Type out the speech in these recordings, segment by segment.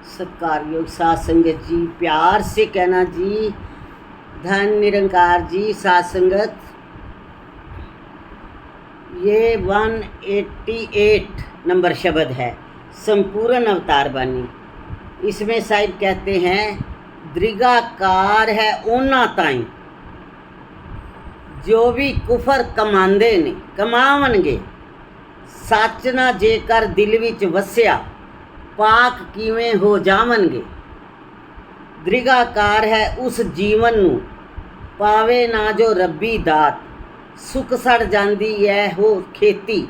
सत्कारयोग साध संगत जी, प्यार से कहना जी, धन निरंकार जी। साध संगत ये 188 नंबर शब्द है, संपूर्ण अवतार बानी। इसमें साहिब कहते हैं, दृगाकार है ओना ताई जो भी कुफर कमांदे ने कमावणगे, सच ना जेकर दिल विच वसिया पाक किवें हो जावणगे। दृगाकार है उस जीवन नू पावे ना जो रब्बी दात, सुख सड़ जांदी है हो खेती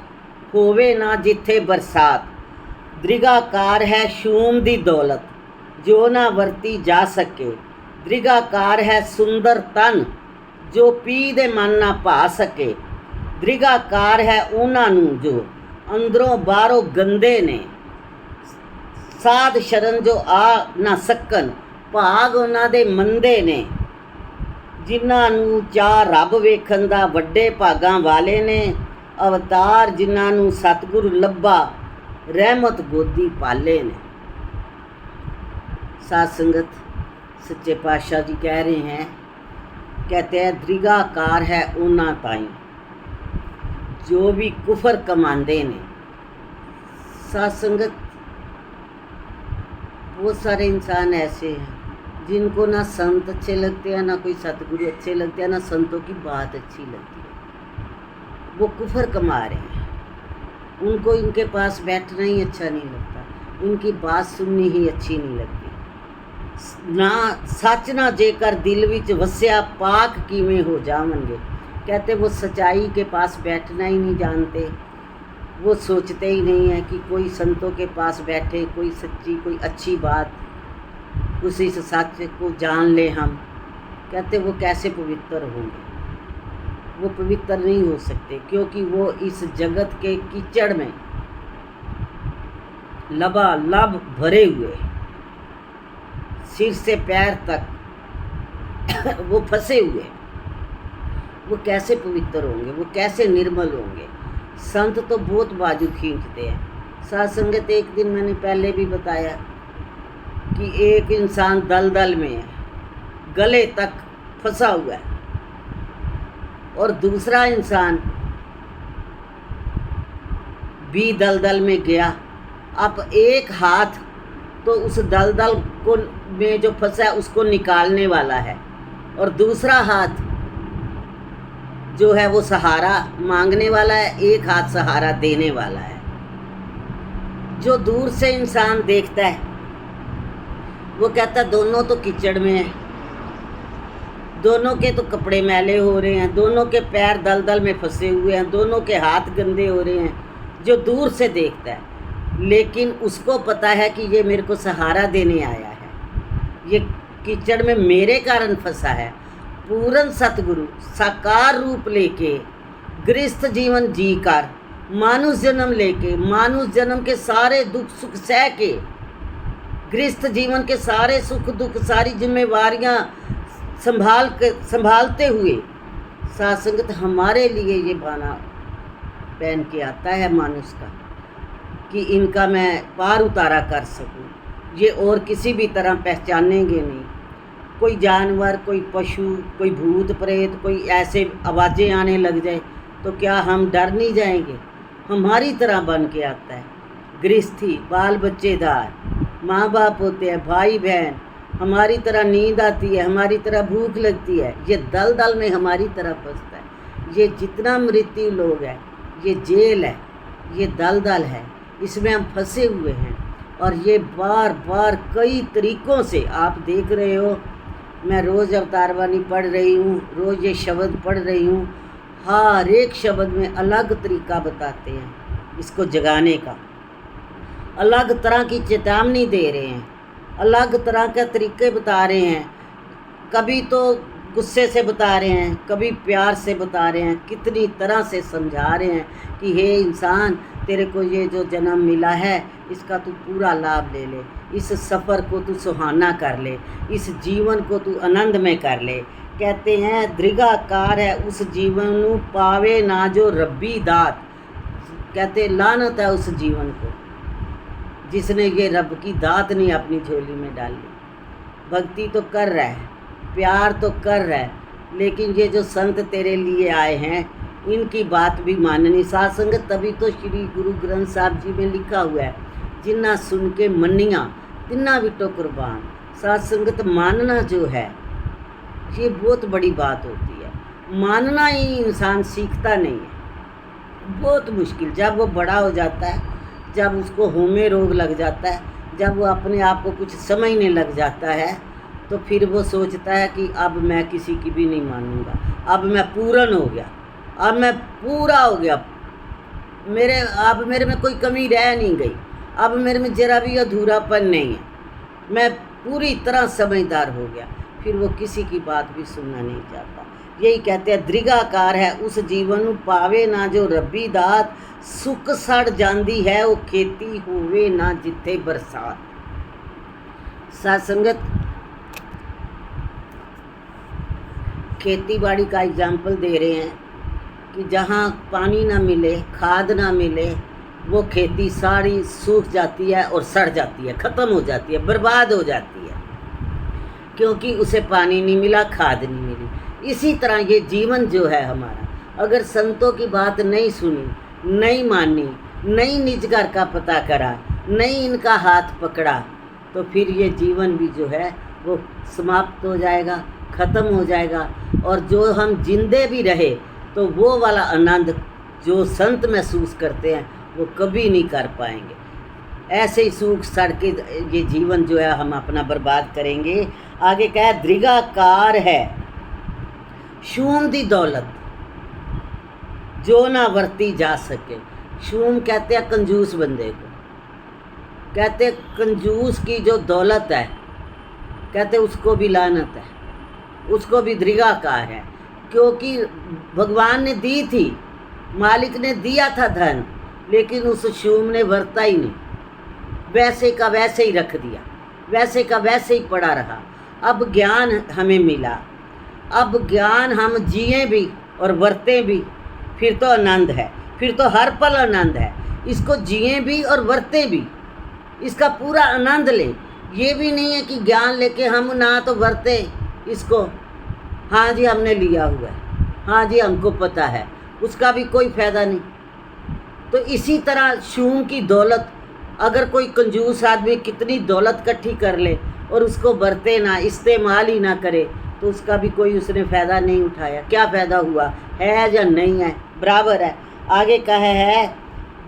होवे ना जिथे बरसात। दृगाकार है शूम दी दौलत जो ना वरती जा सके। दृगाकार है सुंदर तन जो पी दे मन ना पा सके। दृगाकार है उन्हां नू जो अंदरों बाहरों गंदे ने, साध शरण जो आ ना सकन भाग उन्हां दे मंदे ने। जिन्हां नू चाह रब वेखण दा वड्डे भागां वाले ने, अवतार जिन्हां नू सतगुरु लब्भा रहमत गोदी पाले ने। साध संगत सच्चे पातशाह जी कह रहे हैं, कहते हैं दृगाकार है उन्हां ताई जो भी कुफर कमांदे ने। साध संगत बहुत सारे इंसान ऐसे हैं जिनको ना संत अच्छे लगते हैं, ना कोई सतगुरु अच्छे लगते हैं, ना संतों की बात अच्छी लगती है। वो कुफर कमा रहे हैं, उनको इनके पास बैठना ही अच्छा नहीं लगता, इनकी बात सुननी ही अच्छी नहीं लगती। ना सच ना जेकर दिल विच वसिया पाक किवें हो जावणगे। कहते वो सच्चाई के पास बैठना ही नहीं जानते, वो सोचते ही नहीं है कि कोई संतों के पास बैठे, कोई सच्ची कोई अच्छी बात, उसी से सच को जान ले हम। कहते वो कैसे पवित्र होंगे, वो पवित्र नहीं हो सकते, क्योंकि वो इस जगत के कीचड़ में लबालब भरे हुए, सिर से पैर तक वो फंसे हुए। वो कैसे पवित्र होंगे, वो कैसे निर्मल होंगे। संत तो बहुत बाजू खींचते हैं। साध संगत एक दिन मैंने पहले भी बताया कि एक इंसान दलदल में है, गले तक फंसा हुआ है, और दूसरा इंसान भी दलदल में गया। अब एक हाथ तो उस दलदल को में जो फंसा है उसको निकालने वाला है, और दूसरा हाथ जो है वो सहारा मांगने वाला है, एक हाथ सहारा देने वाला है। जो दूर से इंसान देखता है वो कहता है दोनों तो कीचड़ में है, दोनों के तो कपड़े मैले हो रहे हैं, दोनों के पैर दलदल में फंसे हुए हैं, दोनों के हाथ गंदे हो रहे हैं। जो दूर से देखता है, लेकिन उसको पता है कि ये मेरे को सहारा देने आया है, ये कीचड़ में मेरे कारण फंसा है। पूर्ण सतगुरु साकार रूप लेके गृहस्थ जीवन जी कर मानुष जन्म लेके, मानुष जन्म के सारे दुख सुख सह के, गृहस्थ जीवन के सारे सुख दुख सारी जिम्मेवारियां संभालते हुए साध संगत हमारे लिए ये बाना पहन के आता है मानुष का, कि इनका मैं पार उतारा कर सकूं। ये और किसी भी तरह पहचानेंगे नहीं। कोई जानवर, कोई पशु, कोई भूत प्रेत, कोई ऐसे आवाज़ें आने लग जाए तो क्या हम डर नहीं जाएंगे? हमारी तरह बन के आता है। गृहस्थी, बाल बच्चेदार, माँ बाप होते हैं, भाई बहन, हमारी तरह नींद आती है, हमारी तरह भूख लगती है। ये दलदल में हमारी तरह फंसता है। ये जितना मृत्यु लोग हैं, ये जेल है, ये दलदल है, इसमें हम फंसे हुए हैं। और ये बार बार कई तरीक़ों से आप देख रहे हो, मैं रोज़ अवतारवाणी पढ़ रही हूँ, रोज़ ये शब्द पढ़ रही हूँ। हर एक शब्द में अलग तरीका बताते हैं इसको जगाने का, अलग तरह की चेतावनी दे रहे हैं, अलग तरह के तरीके बता रहे हैं। कभी तो गुस्से से बता रहे हैं, कभी प्यार से बता रहे हैं, कितनी तरह से समझा रहे हैं कि हे इंसान, तेरे को ये जो जन्म मिला है इसका तू पूरा लाभ ले ले, इस सफ़र को तू सुहाना कर ले, इस जीवन को तू आनंद में कर ले। कहते हैं दृगाकार है उस जीवन नू पावे ना जो रब्बी दात। कहते लानत है उस जीवन को जिसने ये रब की दात नहीं अपनी झोली में डाली। भक्ति तो कर रहा है, प्यार तो कर रहा है, लेकिन ये जो संत तेरे लिए आए हैं इनकी बात भी माननी। साध संगत तभी तो श्री गुरु ग्रंथ साहब जी में लिखा हुआ है, जिन्ना सुन के मनिया तिन्ना बिटो कुर्बान। साध संगत मानना जो है ये बहुत बड़ी बात होती है। मानना ही इंसान सीखता नहीं है, बहुत मुश्किल। जब वो बड़ा हो जाता है, जब उसको होमे रोग लग जाता है, जब वो अपने आप को कुछ समझने लग जाता है, तो फिर वो सोचता है कि अब मैं किसी की भी नहीं मानूंगा, अब मैं पूर्ण हो गया, अब मैं पूरा हो गया, अब मेरे में कोई कमी रह नहीं गई, अब मेरे में जरा भी अधूरापन नहीं है, मैं पूरी तरह समझदार हो गया। फिर वो किसी की बात भी सुनना नहीं चाहता। यही कहते हैं दृगाकार है उस जीवन पावे ना जो रब्बी दात, सुख सड़ जाती है वो खेती होवे ना जिथे बरसात। सत्संगत खेती बाड़ी का एग्जाम्पल दे रहे हैं कि जहाँ पानी ना मिले, खाद ना मिले, वो खेती सारी सूख जाती है और सड़ जाती है, ख़त्म हो जाती है, बर्बाद हो जाती है, क्योंकि उसे पानी नहीं मिला, खाद नहीं मिली। इसी तरह ये जीवन जो है हमारा, अगर संतों की बात नहीं सुनी, नहीं मानी, नहीं निज घर का पता करा, नहीं इनका हाथ पकड़ा, तो फिर ये जीवन भी जो है वो समाप्त हो जाएगा, ख़त्म हो जाएगा। और जो हम जिंदे भी रहे तो वो वाला आनंद जो संत महसूस करते हैं वो कभी नहीं कर पाएंगे। ऐसे ही सूख सड़ के ये जीवन जो है हम अपना बर्बाद करेंगे। आगे क्या है, दृगाकार है शूम दी दौलत जो ना वरती जा सके। शूम कहते हैं कंजूस बंदे को, कहते कंजूस की जो दौलत है, कहते उसको भी लानत है, उसको भी दृगाकार है, क्योंकि भगवान ने दी थी, मालिक ने दिया था धन, लेकिन उस शूम ने वरता ही नहीं, वैसे का वैसे ही रख दिया, वैसे का वैसे ही पड़ा रहा। अब ज्ञान हमें मिला, अब ज्ञान हम जिए भी और वरते भी, फिर तो आनंद है, फिर तो हर पल आनंद है। इसको जिए भी और वरते भी, इसका पूरा आनंद लें। ये भी नहीं है कि ज्ञान लेके हम ना तो वरते इसको, हाँ जी हमने लिया हुआ है, हाँ जी हमको पता है, उसका भी कोई फ़ायदा नहीं। तो इसी तरह शूम की दौलत, अगर कोई कंजूस आदमी कितनी दौलत इकट्ठी कर ले और उसको बरते ना, इस्तेमाल ही ना करे, तो उसका भी कोई उसने फ़ायदा नहीं उठाया। क्या फ़ायदा हुआ है या नहीं है, बराबर है। आगे कहा है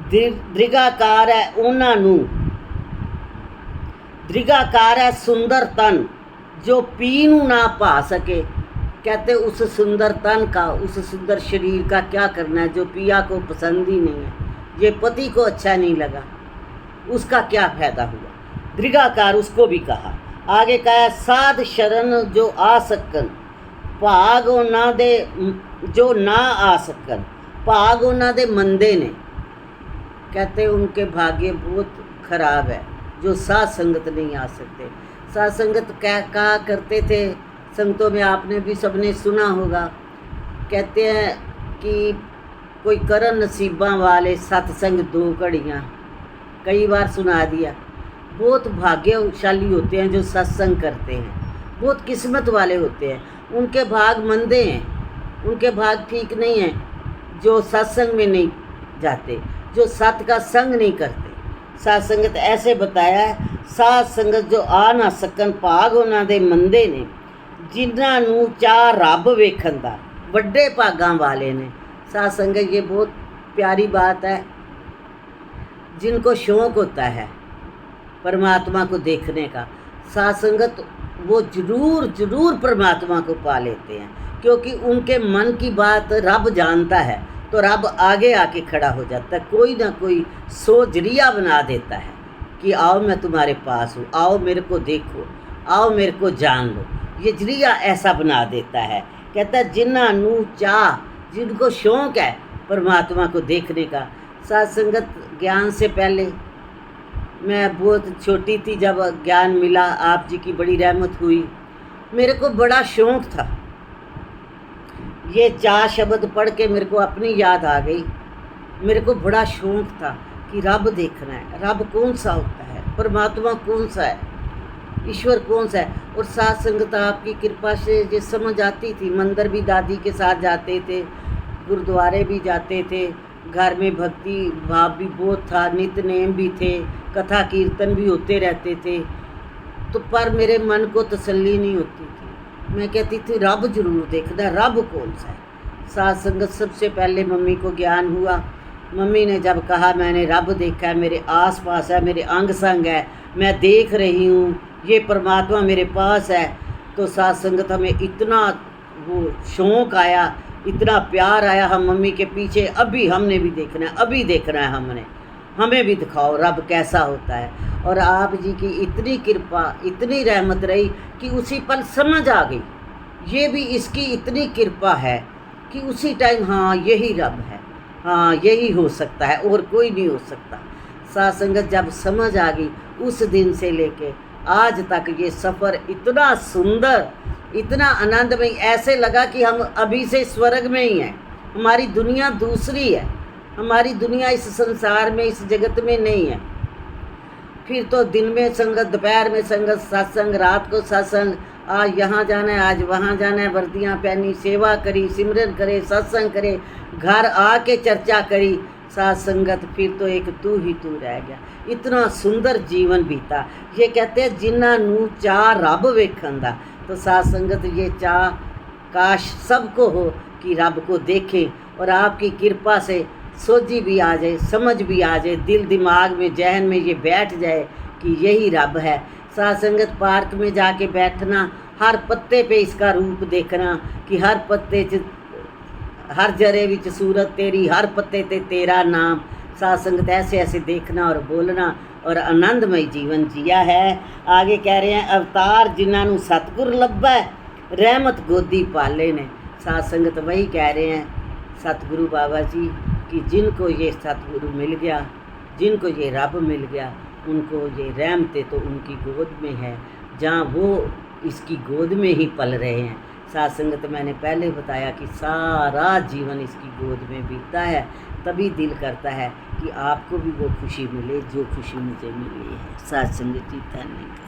दृगाकार है उन्होंने, दृगाकार है सुंदर तन जो पीनू ना पा सके। कहते उस सुंदर तन का, उस सुंदर शरीर का क्या करना है जो पिया को पसंद ही नहीं है, ये पति को अच्छा नहीं लगा, उसका क्या फ़ायदा हुआ। दृगाकार उसको भी कहा। आगे कहा साध शरण जो आ सकन, भाग ना दे जो ना आ सकन, भाग ना दे मंदे ने। कहते उनके भाग्य बहुत खराब है जो साध संगत नहीं आ सकते। साध संगत क्या कहा करते थे संगतों में, आपने भी सबने सुना होगा, कहते हैं कि कोई करन नसीबा वाले सत्संग दो घड़ियाँ, कई बार सुना दिया। बहुत भाग्यशाली होते हैं जो सत्संग करते हैं, बहुत किस्मत वाले होते हैं, उनके भाग मंदे हैं, उनके भाग ठीक नहीं हैं जो सत्संग में नहीं जाते, जो सत का संग नहीं करते। साध संगत ऐसे बताया है, साध संगत जो आ ना सकन भाग उन्हां दे मंदे ने, जिन्हां नूं चाह रब वेखण दा वड्डे भागां वाले ने। साध संगत ये बहुत प्यारी बात है, जिनको शौक़ होता है परमात्मा को देखने का, साध संगत वो ज़रूर परमात्मा को पा लेते हैं, क्योंकि उनके मन की बात रब जानता है, तो रब आगे आके खड़ा हो जाता है, कोई ना कोई जरिया बना देता है कि आओ मैं तुम्हारे पास हूँ, आओ मेरे को देखो, आओ मेरे को जान लो। ये जरिया ऐसा बना देता है। कहता है जिन्ना नू चाह, जिनको शौक़ है परमात्मा को देखने का। साध संगत ज्ञान से पहले मैं बहुत छोटी थी जब ज्ञान मिला, आप जी की बड़ी रहमत हुई, मेरे को बड़ा शौक़ था। ये 4 शब्द पढ़ के मेरे को अपनी याद आ गई। मेरे को बड़ा शौक़ था कि रब देखना है, रब कौन सा होता है, परमात्मा कौन सा है, ईश्वर कौन सा है। और साथ संगत आपकी कृपा से ये समझ आती थी। मंदिर भी दादी के साथ जाते थे, गुरुद्वारे भी जाते थे, घर में भक्ति भाव भी बहुत था, नित्य नेम भी थे, कथा कीर्तन भी होते रहते थे। तो पर मेरे मन को तसल्ली नहीं होती थी। मैं कहती थी रब जरूर देखना, रब कौन सा है। साथ संगत सबसे पहले मम्मी को ज्ञान हुआ। मम्मी ने जब कहा मैंने रब देखा है, मेरे आस पास है, मेरे अंग संग है, मैं देख रही हूँ, ये परमात्मा मेरे पास है। तो साथ संगत हमें इतना वो शौक़ आया, इतना प्यार आया, हम मम्मी के पीछे अभी हमने भी देखना है, अभी देखना है हमने, हमें भी दिखाओ रब कैसा होता है। और आप जी की इतनी कृपा, इतनी रहमत रही कि उसी पल समझ आ गई, ये भी इसकी इतनी कृपा है कि उसी टाइम हाँ यही रब है, हाँ यही हो सकता है और कोई नहीं हो सकता। साथ संगत जब समझ आ गई, उस दिन से लेके आज तक ये सफ़र इतना सुंदर, इतना आनंदमय, ऐसे लगा कि हम अभी से स्वर्ग में ही हैं। हमारी दुनिया दूसरी है, हमारी दुनिया इस संसार में, इस जगत में नहीं है। फिर तो दिन में संगत, दोपहर में संगत, सत्संग, रात को सत्संग, आज यहाँ जाना है, आज वहाँ जाना है, वर्दियाँ पहनी, सेवा करी, सिमरन करे, सत्संग करे, घर आके चर्चा करी, साथ संगत। फिर तो एक तू ही तू रह गया। इतना सुंदर जीवन बीता। ये कहते हैं जिन्हां नूं चाह रब वेखण दा। तो साथ संगत ये चाह काश सबको हो कि रब को देखें और आपकी कृपा से सोझी भी आ जाए, समझ भी आ जाए, दिल दिमाग में, जहन में ये बैठ जाए कि यही रब है। साथ संगत पार्क में जाके बैठना, हर पत्ते पे इसका रूप देखना कि हर पत्ते च, हर जरे विच सूरत तेरी, हर पत्ते ते तेरा नाम। साथ संगत ऐसे ऐसे देखना और बोलना और आनंदमय जीवन जिया है। आगे कह रहे हैं अवतार जिन्होंने सतगुर लब्भा है, रहमत गोदी पाले ने। साथ संगत वही कह रहे हैं सतगुरु बाबा जी कि जिनको ये सतगुरु मिल गया, जिनको ये रब मिल गया, उनको ये रहमतें तो उनकी गोद में है, जहाँ वो इसकी गोद में ही पल रहे हैं। साथ संगत मैंने पहले बताया कि सारा जीवन इसकी गोद में बीतता है, तभी दिल करता है कि आपको भी वो खुशी मिले जो खुशी मुझे मिली है। साथ संगत जी धन्यवाद।